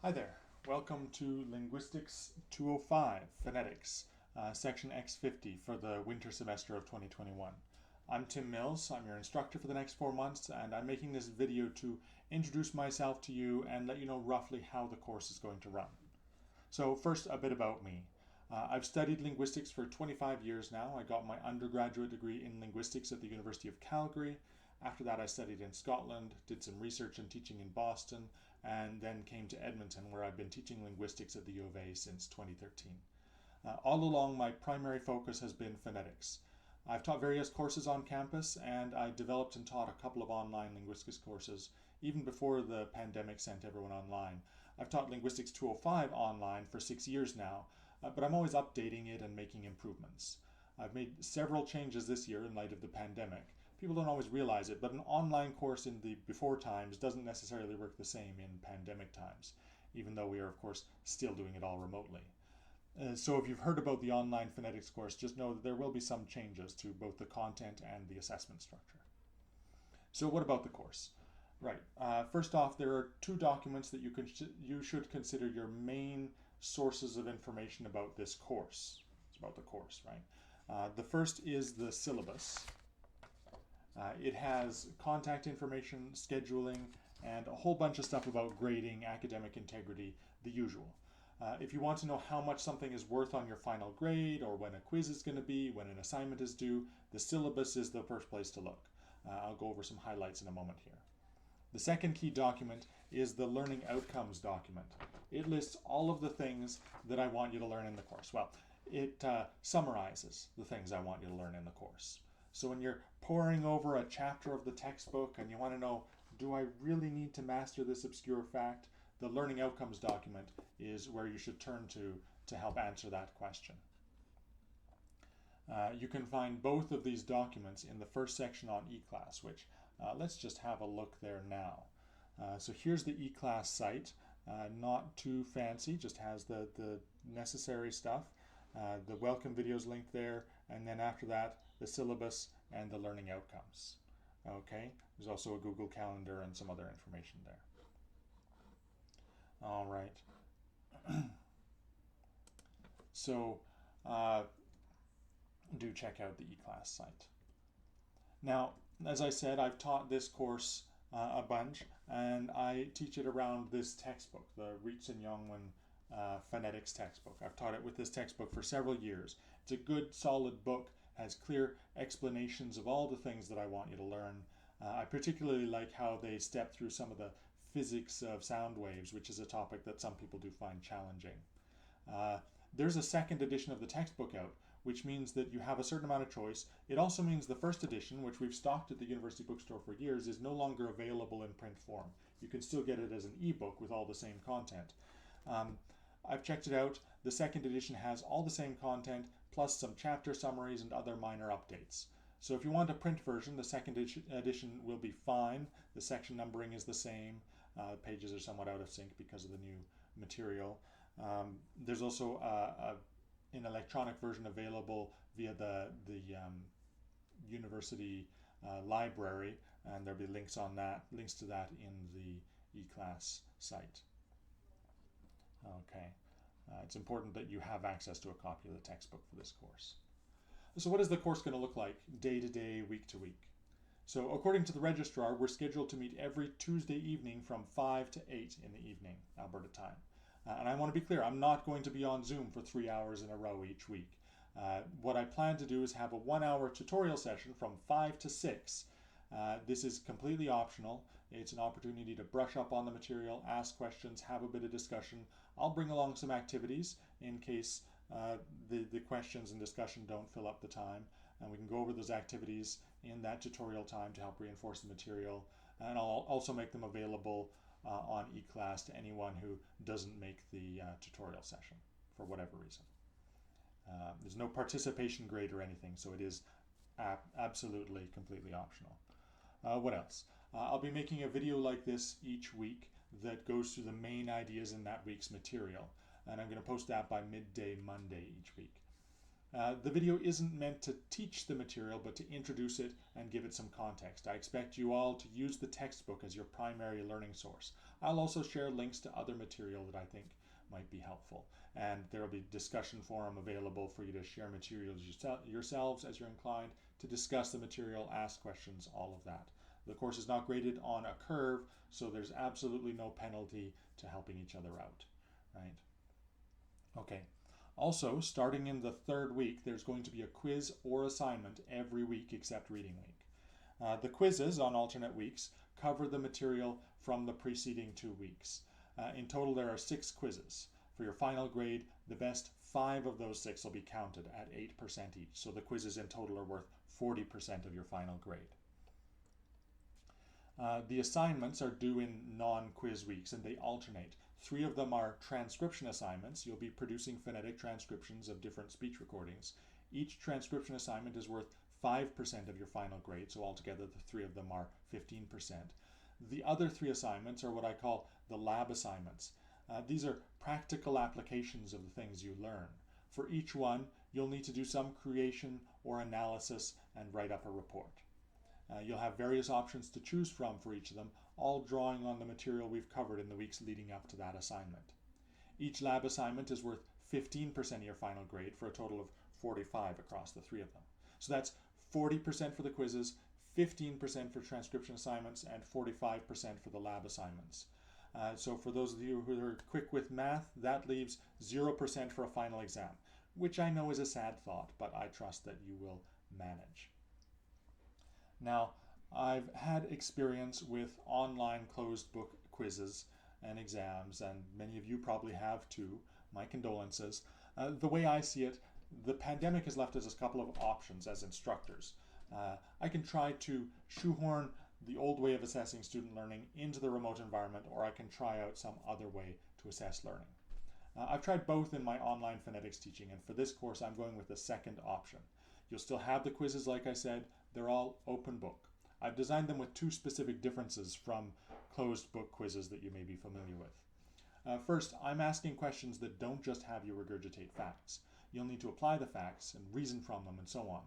Hi there. Welcome to Linguistics 205 Phonetics, Section X50 for the winter semester of 2021. I'm Tim Mills. I'm your instructor for the next 4 months, and I'm making this video to introduce myself to you and let you know roughly how the course is going to run. So first, a bit about me. I've studied linguistics for 25 years now. I got my undergraduate degree in linguistics at the University of Calgary. After that, I studied in Scotland, did some research and teaching in Boston, and then came to Edmonton, where I've been teaching linguistics at the U of A since 2013. All along, my primary focus has been phonetics. I've taught various courses on campus, and I developed and taught a couple of online linguistics courses even before the pandemic sent everyone online. I've taught Linguistics 205 online for 6 years now, but I'm always updating it and making improvements. I've made several changes this year in light of the pandemic. People don't always realize it, but an online course in the before times doesn't necessarily work the same in pandemic times, even though we are, of course, still doing it all remotely. So if you've heard about the online phonetics course, just know that there will be some changes to both the content and the assessment structure. So what about the course? Right. First off, there are 2 documents that you should consider your main sources of information about this course. It's about the course, right? The first is the syllabus. It has contact information, scheduling, and a whole bunch of stuff about grading, academic integrity, the usual. If you want to know how much something is worth on your final grade, or when a quiz is going to be, when an assignment is due, the syllabus is the first place to look. I'll go over some highlights in a moment here. The second key document is the learning outcomes document. It lists all of the things that I want you to learn in the course. Well, it summarizes the things I want you to learn in the course. So when you're poring over a chapter of the textbook and you want to know, do I really need to master this obscure fact? The learning outcomes document is where you should turn to help answer that question. You can find both of these documents in the first section on eClass, which let's just have a look there now. So here's the eClass site, not too fancy, just has the necessary stuff. The welcome videos linked there, and then after that, the syllabus and the learning outcomes. Okay, there's also a Google Calendar and some other information there. All right. So do check out the eClass site. Now, as I said, I've taught this course a bunch, and I teach it around this textbook, the Reitz and Youngman phonetics textbook. I've taught it with this textbook for several years. It's a good, solid book, has clear explanations of all the things that I want you to learn. I particularly like how they step through some of the physics of sound waves, which is a topic that some people do find challenging. There's a second edition of the textbook out, which means that you have a certain amount of choice. It also means the first edition, which we've stocked at the university bookstore for years, is no longer available in print form. You can still get it as an ebook with all the same content. I've checked it out. The second edition has all the same content, plus some chapter summaries and other minor updates. So if you want a print version, the second edition will be fine. The section numbering is the same. Pages are somewhat out of sync because of the new material. There's also an electronic version available via the university library, and there'll be links to that in the eClass site. Okay, it's important that you have access to a copy of the textbook for this course. So what is the course going to look like day to day, week to week? So according to the registrar, we're scheduled to meet every Tuesday evening from 5 to 8 in the evening, Alberta time. And I want to be clear, I'm not going to be on Zoom for 3 hours in a row each week. What I plan to do is have a 1-hour tutorial session from 5 to 6. This is completely optional. It's an opportunity to brush up on the material, ask questions, have a bit of discussion. I'll bring along some activities in case the questions and discussion don't fill up the time. And we can go over those activities in that tutorial time to help reinforce the material. And I'll also make them available on eClass to anyone who doesn't make the tutorial session for whatever reason. There's no participation grade or anything, so it is absolutely completely optional. What else? I'll be making a video like this each week that goes through the main ideas in that week's material, and I'm going to post that by midday Monday each week. The video isn't meant to teach the material, but to introduce it and give it some context. I expect you all to use the textbook as your primary learning source. I'll also share links to other material that I think might be helpful. And there will be a discussion forum available for you to share materials yourselves as you're inclined, to discuss the material, ask questions, all of that. The course is not graded on a curve, so there's absolutely no penalty to helping each other out, right? Okay. Also, starting in the third week, there's going to be a quiz or assignment every week except reading week. The quizzes on alternate weeks cover the material from the preceding 2 weeks. In total, there are 6 quizzes. For your final grade, the best 5 of those 6 will be counted at 8% each. So the quizzes in total are worth 40% of your final grade. The assignments are due in non-quiz weeks, and they alternate. 3 of them are transcription assignments. You'll be producing phonetic transcriptions of different speech recordings. Each transcription assignment is worth 5% of your final grade, so altogether the 3 of them are 15%. The other 3 assignments are what I call the lab assignments. These are practical applications of the things you learn. For each one, you'll need to do some creation or analysis and write up a report. You'll have various options to choose from for each of them, all drawing on the material we've covered in the weeks leading up to that assignment. Each lab assignment is worth 15% of your final grade, for a total of 45 across the 3 of them. So that's 40% for the quizzes, 15% for transcription assignments, and 45% for the lab assignments. So for those of you who are quick with math, that leaves 0% for a final exam, which I know is a sad thought, but I trust that you will manage. Now, I've had experience with online closed book quizzes and exams, and many of you probably have too. My condolences. The way I see it, the pandemic has left us a couple of options as instructors. I can try to shoehorn the old way of assessing student learning into the remote environment, or I can try out some other way to assess learning. I've tried both in my online phonetics teaching, and for this course I'm going with the second option. You'll still have the quizzes, like I said. They're all open book. I've designed them with 2 specific differences from closed book quizzes that you may be familiar with. First, I'm asking questions that don't just have you regurgitate facts. You'll need to apply the facts and reason from them and so on.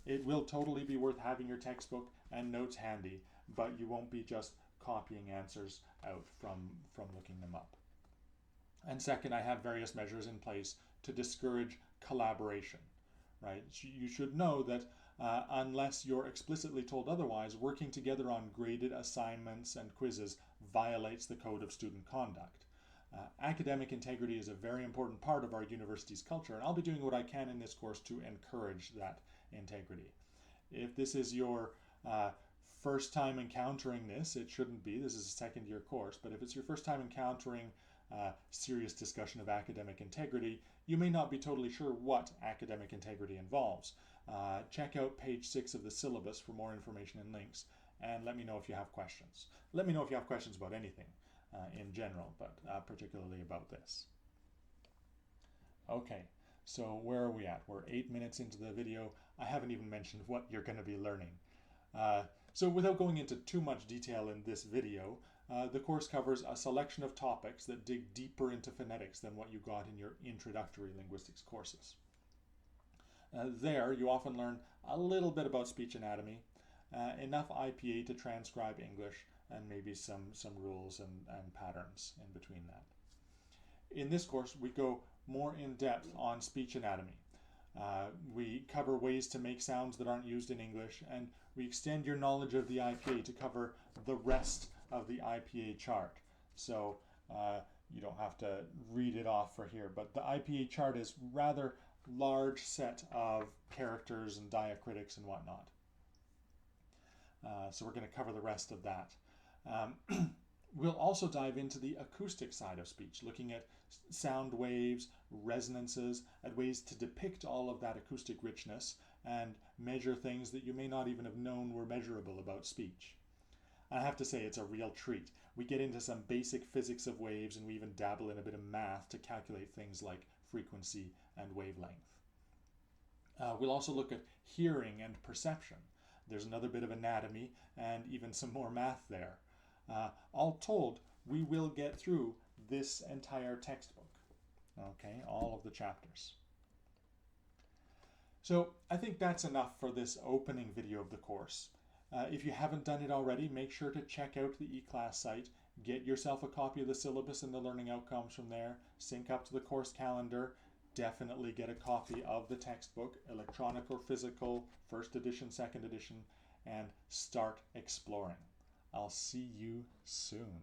It will totally be worth having your textbook and notes handy, but you won't be just copying answers out from looking them up. And second, I have various measures in place to discourage collaboration, right? You should know that unless you're explicitly told otherwise, working together on graded assignments and quizzes violates the code of student conduct. Academic integrity is a very important part of our university's culture, and I'll be doing what I can in this course to encourage that integrity. If this is your first time encountering this, it shouldn't be. This is a second-year course, but if it's your first time encountering serious discussion of academic integrity, you may not be totally sure what academic integrity involves. Check out page 6 of the syllabus for more information and links, and let me know if you have questions. Let me know if you have questions about anything in general, but particularly about this. Okay, so where are we at? We're 8 minutes into the video. I haven't even mentioned what you're going to be learning. So without going into too much detail in this video, the course covers a selection of topics that dig deeper into phonetics than what you got in your introductory linguistics courses. There, you often learn a little bit about speech anatomy, enough IPA to transcribe English, and maybe some rules and patterns in between that. In this course, we go more in depth on speech anatomy. We cover ways to make sounds that aren't used in English, and we extend your knowledge of the IPA to cover the rest of the IPA chart. So you don't have to read it off for here, but the IPA chart is rather large set of characters and diacritics and whatnot. So we're going to cover the rest of that. We'll also dive into the acoustic side of speech, looking at sound waves, resonances, at ways to depict all of that acoustic richness and measure things that you may not even have known were measurable about speech. I have to say, it's a real treat. We get into some basic physics of waves, and we even dabble in a bit of math to calculate things like frequency and wavelength. We'll also look at hearing and perception. There's another bit of anatomy and even some more math there. All told, we will get through this entire textbook, okay, all of the chapters. So I think that's enough for this opening video of the course. If you haven't done it already, make sure to check out the eClass site. Get yourself a copy of the syllabus and the learning outcomes from there. Sync up to the course calendar. Definitely get a copy of the textbook, electronic or physical, first edition, second edition, and start exploring. I'll see you soon.